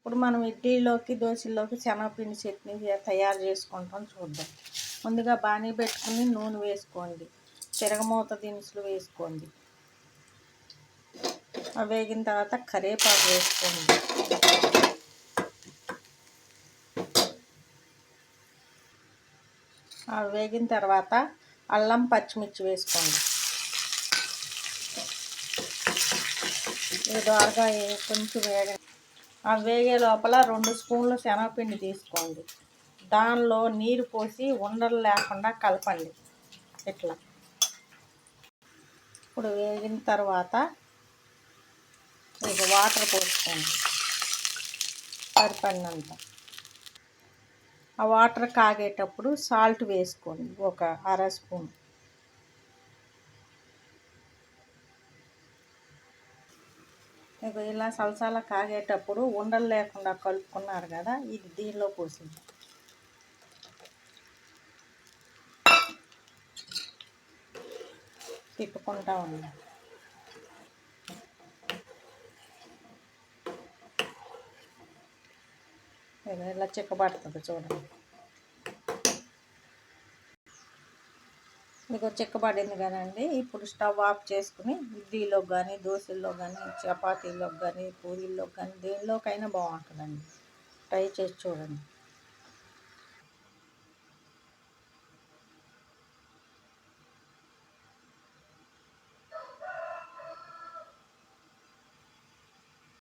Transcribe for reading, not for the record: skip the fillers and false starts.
ఇప్పుడు మనం ఇడ్లీలోకి దోశల్లోకి శనగపిండి చట్నీ తయారు చేసుకుంటాం చూద్దాం. ముందుగా బాణీ పెట్టుకుని నూనె వేసుకోండి, తిరగమూత దినుసులు వేసుకోండి. అవి వేగిన తర్వాత కరివేపాకు వేసుకోండి. అవి వేగిన తర్వాత అల్లం పచ్చిమిర్చి వేసుకోండి. ఇది దోరగా కొంచెం అవి వేగే లోపల 2 స్పూన్లు శనగపిండి తీసుకోండి. దానిలో నీరు పోసి ఉండలు లేకుండా కలపండి. ఇట్లా ఇప్పుడు వేగిన తర్వాత ఇక వాటర్ పోసుకోండి సరిపడినంత. ఆ వాటర్ కాగేటప్పుడు సాల్ట్ వేసుకోండి, ఒక 1/2 స్పూన్. ఇక ఇలా సలసాల కాగేటప్పుడు ఉండలు లేకుండా కలుపుకున్నారు కదా, ఇది దీనిలో పోసింది. తిప్పుకుంటా ఉంది. ఇలా చిక్కబడుతుంది చూడండి. మీకు చిక్కబడింది కదండి. ఇప్పుడు స్టవ్ ఆఫ్ చేసుకుని ఇడ్లీలోకి కానీ, దోశల్లో కానీ, చపాతీలోకి కానీ, పూరీల్లోకి కానీ దేనిలోకైనా బాగుంటుందండి. ట్రై చేసి చూడండి.